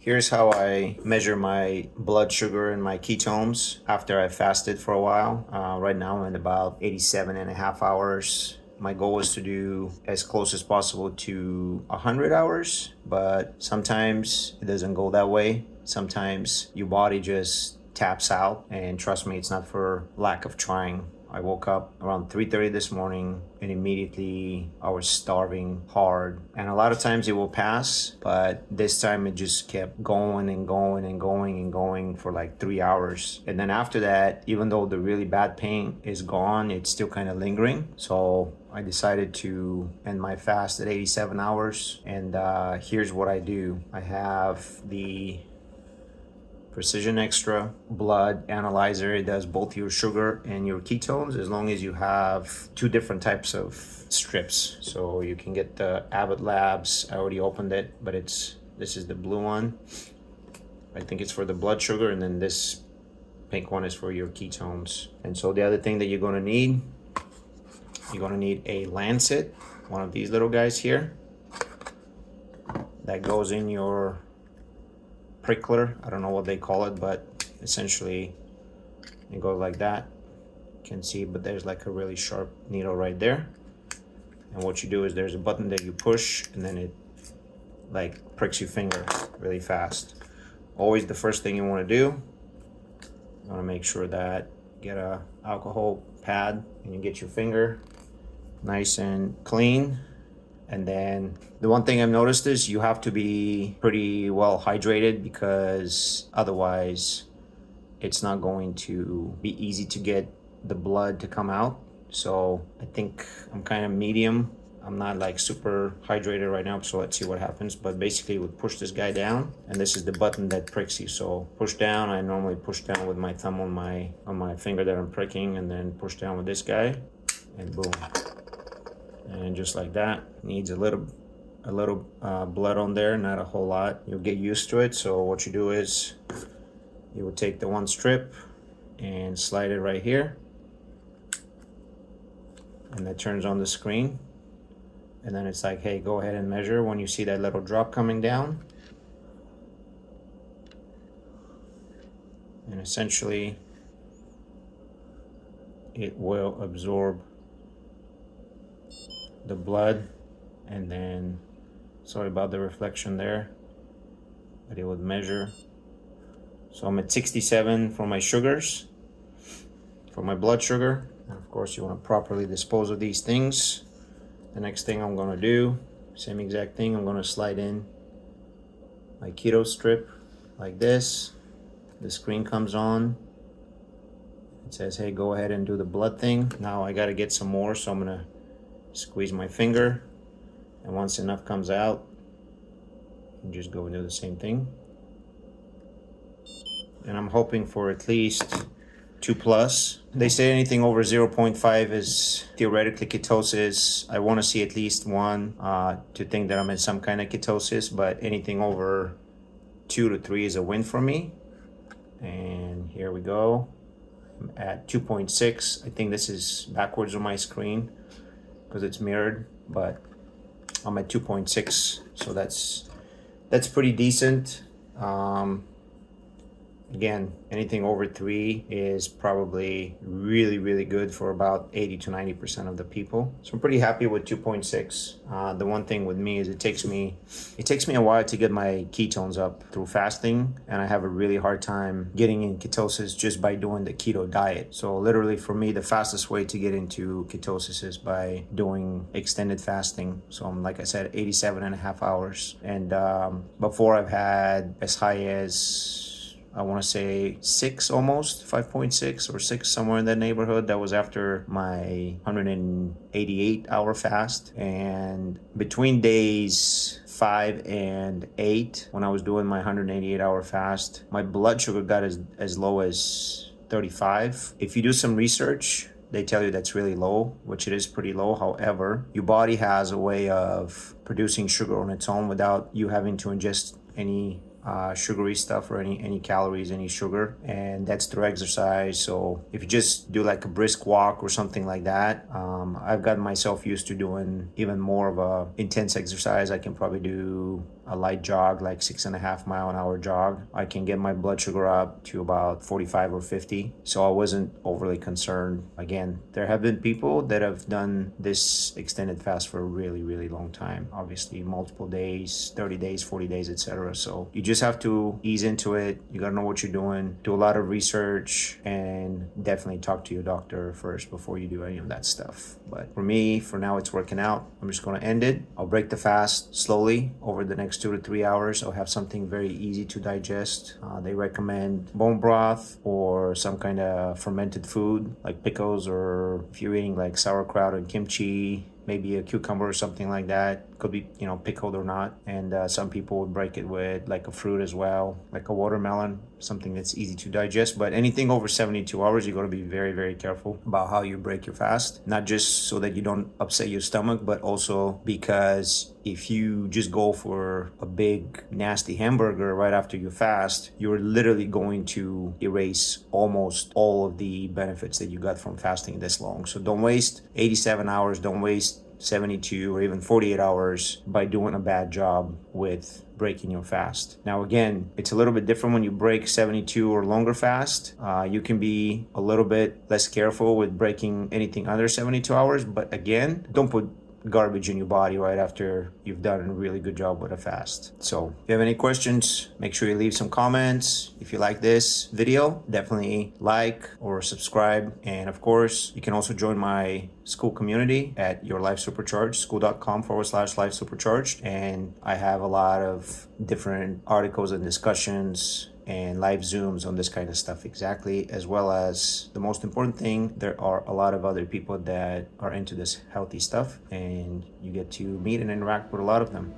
Here's how I measure my blood sugar and my ketones after I fasted for a while. Right now I'm at about 87 and a half hours. My goal is to do as close as possible to 100 hours, but sometimes it doesn't go that way. Sometimes your body just taps out, and trust me, it's not for lack of trying. I woke up around 3:30 this morning and immediately I was starving hard. And a lot of times it will pass, but this time it just kept going and going and going and going for like 3 hours. And then after that, even though the really bad pain is gone, it's still kind of lingering. So I decided to end my fast at 87 hours. And here's what I do. I have the Precision Extra blood analyzer. It does both your sugar and your ketones as long as you have two different types of strips. So you can get the Abbott Labs. I already opened it, but this is the blue one. I think it's for the blood sugar, and then this pink one is for your ketones. And so the other thing that you're gonna need, a lancet, one of these little guys here that goes in your prickler. I don't know what they call it, but essentially it goes like that. You can see, but there's like a really sharp needle right there. And what you do is there's a button that you push, and then it like pricks your finger really fast. Always the first thing you want to do, you want to make sure that you get a alcohol pad and you get your finger nice and clean. And then the one thing I've noticed is you have to be pretty well hydrated, because otherwise it's not going to be easy to get the blood to come out. So I think I'm kind of medium. I'm not like super hydrated right now, so let's see what happens. But basically we push this guy down, and this is the button that pricks you. So push down. I normally push down with my thumb on my finger that I'm pricking, and then push down with this guy, and boom. And just like that, needs a little blood on there, not a whole lot. You'll get used to it. So what you do is you would take the one strip and slide it right here, and that turns on the screen. And then it's like, hey, go ahead and measure. When you see that little drop coming down, and essentially it will absorb the blood. And then, sorry about the reflection there, but it would measure. So I'm at 67 for my sugars, for my blood sugar. And of course you want to properly dispose of these things. The next thing I'm going to do, same exact thing, I'm going to slide in my keto strip like this. The screen comes on. It says, hey, go ahead and do the blood thing. Now I got to get some more, so I'm going to squeeze my finger, and once enough comes out, you just go and do the same thing. And I'm hoping for at least 2+. They say anything over 0.5 is theoretically ketosis. I want to see at least 1 to think that I'm in some kind of ketosis, but anything over 2 to 3 is a win for me. And here we go. I'm at 2.6. I think this is backwards on my screen because it's mirrored, but I'm at 2.6, so that's pretty decent. Again, anything over 3 is probably really good for about 80 to 90% of the people. So I'm pretty happy with 2.6. The one thing with me is it takes me a while to get my ketones up through fasting, and I have a really hard time getting in ketosis just by doing the keto diet. So literally for me, the fastest way to get into ketosis is by doing extended fasting. So I'm, like I said, 87 and a half hours. And before I've had as high as, I want to say 6, almost 5.6 or 6, somewhere in that neighborhood. That was after my 188-hour fast. And between days 5 and 8, when I was doing my 188-hour fast, my blood sugar got as low as 35. If you do some research, they tell you that's really low, which it is pretty low. However, your body has a way of producing sugar on its own without you having to ingest any sugary stuff or any calories, any sugar, and that's through exercise. So if you just do like a brisk walk or something like that, I've gotten myself used to doing even more of a intense exercise. I can probably do a light jog, like 6.5 mile an hour jog. I can get my blood sugar up to about 45 or 50. So I wasn't overly concerned. Again, there have been people that have done this extended fast for a really, really long time. Obviously, multiple days, 30 days, 40 days, etc. So you just have to ease into it. You gotta know what you're doing, do a lot of research, and definitely talk to your doctor first before you do any of that stuff. But for me, for now, it's working out. I'm just gonna end it. I'll break the fast slowly over the next 2 to 3 hours. I'll have something very easy to digest. They recommend bone broth or some kind of fermented food like pickles, or if you're eating like sauerkraut and kimchi, maybe a cucumber or something like that. Could be, pickled or not. And some people would break it with like a fruit as well, like a watermelon, something that's easy to digest. But anything over 72 hours, you got to be very, very careful about how you break your fast. Not just so that you don't upset your stomach, but also because if you just go for a big, nasty hamburger right after you fast, you're literally going to erase almost all of the benefits that you got from fasting this long. So don't waste 87 hours, don't waste 72 or even 48 hours by doing a bad job with breaking your fast. Now, again, it's a little bit different when you break 72 or longer fast. You can be a little bit less careful with breaking anything under 72 hours. But again, don't put garbage in your body right after you've done a really good job with a fast. So if you have any questions, make sure you leave some comments. If you like this video, definitely like or subscribe. And of course, you can also join my school community at Your Life Supercharged, school.com/Life Supercharged. And I have a lot of different articles and discussions and live Zooms on this kind of stuff, exactly, as well as the most important thing, there are a lot of other people that are into this healthy stuff, and you get to meet and interact with a lot of them.